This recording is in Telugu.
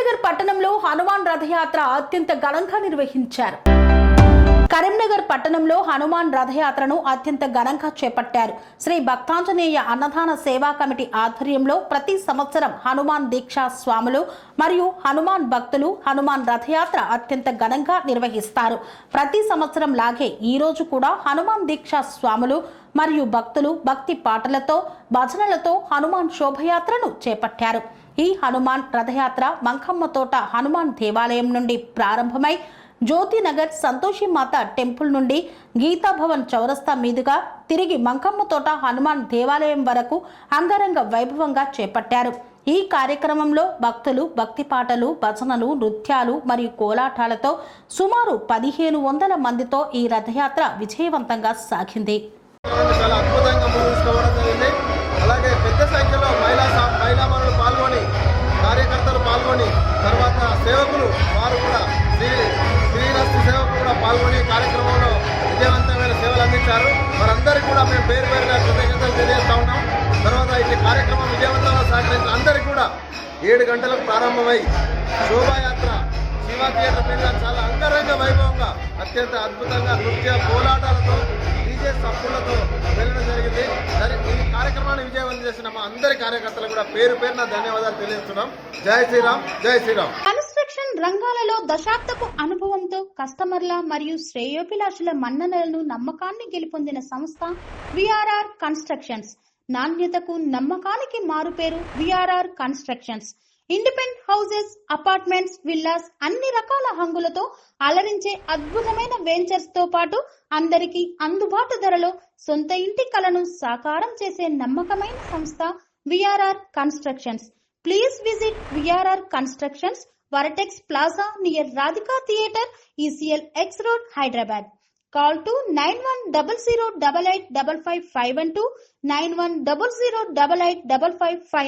కరీంనగర్ పట్టణంలో హనుమాన్ రథయాత్ర అత్యంత ఘనంగా నిర్వహించారు. కరీంనగర్ పట్టణంలో హనుమాన్ రథయాత్రను అత్యంత ఘనంగా చేపట్టారు. శ్రీ భక్తాంజనేయ అన్నదాన సేవా కమిటీ ఆధ్వర్యంలో ప్రతి సంవత్సరం హనుమాన్ దీక్షా స్వాములు మరియు హనుమాన్ భక్తులు హనుమాన్ రథయాత్ర అత్యంత ఘనంగా నిర్వహిస్తారు. ప్రతి సంవత్సరం లాగే ఈ రోజు కూడా హనుమాన్ దీక్షా స్వాములు మరియు భక్తులు భక్తి పాటలతో భజనలతో హనుమాన్ శోభయాత్రను చేపట్టారు. ఈ హనుమాన్ రథయాత్ర మంకమ్మ తోట హనుమాన్ దేవాలయం నుండి ప్రారంభమై జ్యోతినగర్ సంతోషి మాత టెంపుల్ నుండి గీతాభవన్ చౌరస్తా మీదుగా తిరిగి మంకమ్మ తోట హనుమాన్ దేవాలయం వరకు అంగరంగ వైభవంగా చేపట్టారు. ఈ కార్యక్రమంలో భక్తులు భక్తి పాటలు భజనలు నృత్యాలు మరియు కోలాటాలతో సుమారు 1500 మందితో ఈ రథయాత్ర విజయవంతంగా సాగింది. చాలా అద్భుతంగా ముందుకు జరిగింది. అలాగే పెద్ద సంఖ్యలో మహిళామణులు పాల్గొని కార్యకర్తలు పాల్గొని తర్వాత సేవకులు వారు కూడా శ్రీరస్తు సేవకులు కూడా పాల్గొని కార్యక్రమంలో విజయవంతమైన సేవలు అందించారు. వారందరికీ కూడా మేము పేరు పేరుగా కృతజ్ఞతలు తెలియజేస్తా ఉన్నాం. తర్వాత ఈ కార్యక్రమం విజయవంతంగా సహకరించిన అందరికీ కూడా 7 గంటలకు ప్రారంభమై శోభాయాత్ర శివా థియేటర్ మీద చాలా అంగరంగ వైభవంగా అత్యంత అద్భుతంగా నృత్య కోలాటాలతో డీజే సప్పులతో వెళ్ళడం జరిగింది. ఈ కార్యక్రమాన్ని విజయవంతం చేసిన మా అందరి కార్యకర్తలు కూడా పేరు పేరున ధన్యవాదాలు తెలియజేస్తున్నాం. జై శ్రీరామ్, జై శ్రీరామ్. కన్స్ట్రక్షన్ రంగాలలో దశాబ్దపు అనుభవంతో కస్టమర్ల మరియు శ్రేయోభిలాషుల మన్ననలను నమ్మకాన్ని గెలుపొందిన సంస్థ విఆర్ఆర్ కన్స్ట్రక్షన్స్. నాణ్యతకు నమ్మకానికి మారుపేరు VRR constructions. Independent houses, apartments, villas అన్ని రకాల హంగులతో అలరించే అద్భుతమైన వెంచర్స్ తో పాటు అందరికీ అందుబాటు ధరలో సొంత ఇంటి కలను సాకారం చేసే నమ్మకమైన సంస్థ VRR constructions. Please visit VRR constructions, వరటెక్స్ plaza near Radhika theatre, ECL X Road, Hyderabad. Call to 910088555512 9100885555.